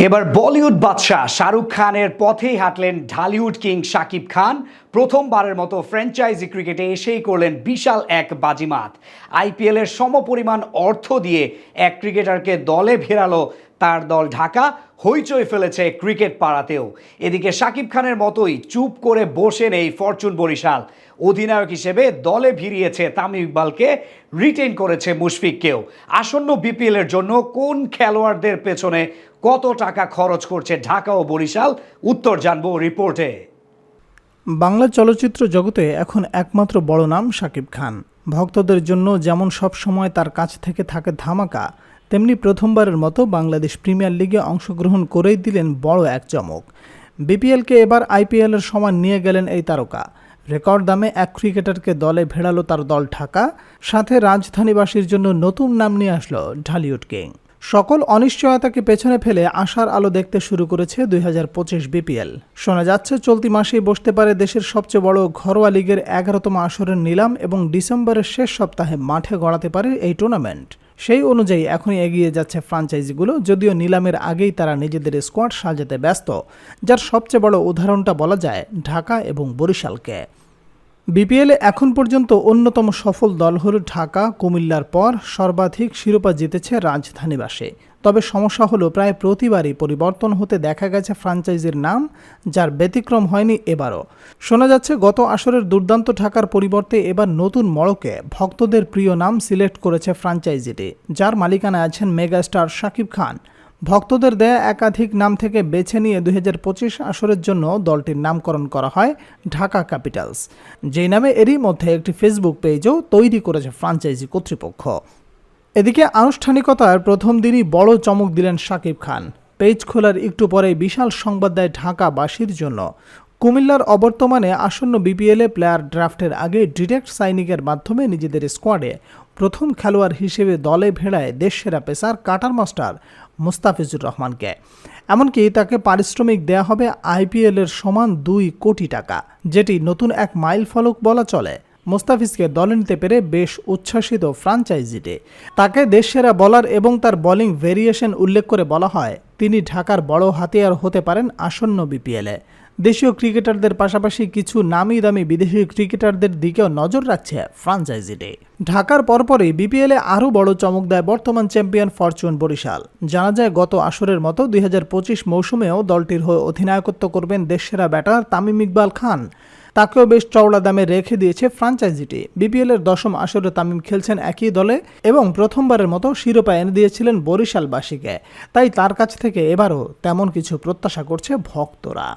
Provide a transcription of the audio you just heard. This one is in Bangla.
এবার বলিউড বাদশাহ শাহরুখ খানের পথেই হাঁটলেন ঢালিউড কিং শাকিব খান। প্রথমবারের মতো ফ্র্যাঞ্চাইজি ক্রিকেটে এসেই করলেন বিশাল এক বাজিমাত। আইপিএলের সমপরিমাণ অর্থ দিয়ে এক ক্রিকেটারকে দলে ফেরালো তার দল ঢাকা। হইচই ফেলেছে ক্রিকেট পাড়াতেও। এদিকে শাকিব খানের মতোই চুপ করে বসে নেই ফরচুন বরিশাল। অধিনায়ক হিসেবে দলে ভিড়িয়েছে তামিম ইকবালকে, রিটেইন করেছে মুশফিককেও। আসন্ন বিপিএলের জন্য কোন খেলোয়াড়দের পেছনে কত টাকা খরচ করছে ঢাকা ও বরিশাল, উত্তর জানবো রিপোর্টে। বাংলা চলচ্চিত্র জগতে এখন একমাত্র বড় নাম শাকিব খান। ভক্তদের জন্য যেমন সব সময় তার কাছ থেকে থাকে ধামাকা, তেমনি প্রথমবারের মতো বাংলাদেশ প্রিমিয়ার লিগে অংশগ্রহণ করেই দিলেন বড় এক চমক। বিপিএলকে এবার আইপিএলের সমান নিয়ে গেলেন এই তারকা। রেকর্ড দামে এক ক্রিকেটারকে দলে ভেড়ালো তার দল ঢাকা, সাথে রাজধানীবাসীর জন্য নতুন নাম নিয়ে আসলো ঢালিউড কিং। সকল অনিশ্চয়তাকে পেছনে ফেলে আশার আলো দেখতে শুরু করেছে 2025 বিপিএল। শোনা যাচ্ছে চলতি মাসেই বসতে পারে দেশের সবচেয়ে বড় ঘরোয়া লিগের 11তম আসরের নিলাম এবং ডিসেম্বরের শেষ সপ্তাহে মাঠে গড়াতে পারে এই টুর্নামেন্ট। সেই অনুযায়ী এখনই এগিয়ে যাচ্ছে ফ্র্যাঞ্চাইজিগুলো, যদিও নিলামের আগেই তারা নিজেদের স্কোয়াড সাজাতে ব্যস্ত, যার সবচেয়ে বড় উদাহরণটা বলা যায় ঢাকা এবং বরিশালকে। বিপিএলে এখন পর্যন্ত অন্যতম সফল দল হল ঢাকা। কুমিল্লার পর সর্বাধিক শিরোপা জিতেছে রাজধানীবাসী। তবে সমস্যা হলো প্রায় প্রতিবারই পরিবর্তন হতে দেখা গেছে ফ্র্যাঞ্চাইজির নাম, যার ব্যতিক্রম হয়নি এবারও। শোনা যাচ্ছে গত আসরের দুর্দান্ত ঢাকার পরিবর্তে এবার নতুন মোড়কে ভক্তদের প্রিয় নাম সিলেক্ট করেছে ফ্র্যাঞ্চাইজিটি, যার মালিকানায় আছেন মেগাস্টার শাকিব খান। ভক্তদের দেয়া একাধিক নাম থেকে বেছে নিয়ে 2025 আসরের জন্য দলটির নামকরণ করা হয় ঢাকা ক্যাপিটালস, যেই নামে এরই মধ্যে একটি ফেসবুক পেজও তৈরি করেছে ফ্র্যাঞ্চাইজি কর্তৃপক্ষ। এদিকে আনুষ্ঠানিকতার প্রথম দিনই বড় চমক দিলেন শাকিব খান। পেজ খোলার একটু পরেই বিশাল সংবাদ দেয় ঢাকাবাসীর জন্য। কুমিল্লার অবর্তমানে আসন্ন বিপিএলে প্লেয়ার ড্রাফটের আগে ডিরেক্ট সাইনিংয়ের মাধ্যমে নিজেদের স্কোয়াডে প্রথম খেলোয়াড় হিসেবে দলে ভেড়ায় দেশসেরা পেসার কাটার মাস্টার মুস্তাফিজুর রহমানকে। এমনকি তাকে পারিশ্রমিক দেয়া হবে আইপিএলের সমান 2 কোটি টাকা, যেটি নতুন এক মাইল ফলক বলা চলে। মুস্তাফিজকে দলে নিতে পেরে বেশ উচ্ছ্বাসিত ফ্র্যাঞ্চাইজিতে। তাকে দেশসেরা বোলার এবং তার বোলিং ভেরিয়েশন উল্লেখ করে বলা হয় তিনি ঢাকার বড় হাতিয়ার হতে পারেন আসন্ন বিপিএলে। দেশীয় ক্রিকেটারদের পাশাপাশি কিছু নামি দামি বিদেশি ক্রিকেটারদের দিকেও নজর রাখছে ফ্র্যাঞ্চাইজিটি। ঢাকার পরপরই বিপিএলে আরও বড় চমক দেয় বর্তমান চ্যাম্পিয়ন ফরচুন বরিশাল। জানা যায় গত আসরের মতো 2025 মৌসুমেও দলটির হয়ে অধিনায়কত্ব করবেন দেশসেরা ব্যাটার তামিম ইকবাল খান। তাকেও বেশ চওড়া দামে রেখে দিয়েছে ফ্র্যাঞ্চাইজিটি। বিপিএলের 10ম আসরে তামিম খেলছেন একই দলে এবং প্রথমবারের মতো শিরোপা এনে দিয়েছিলেন বরিশালবাসীকে। তাই তার কাছ থেকে এবারও তেমন কিছু প্রত্যাশা করছে ভক্তরা।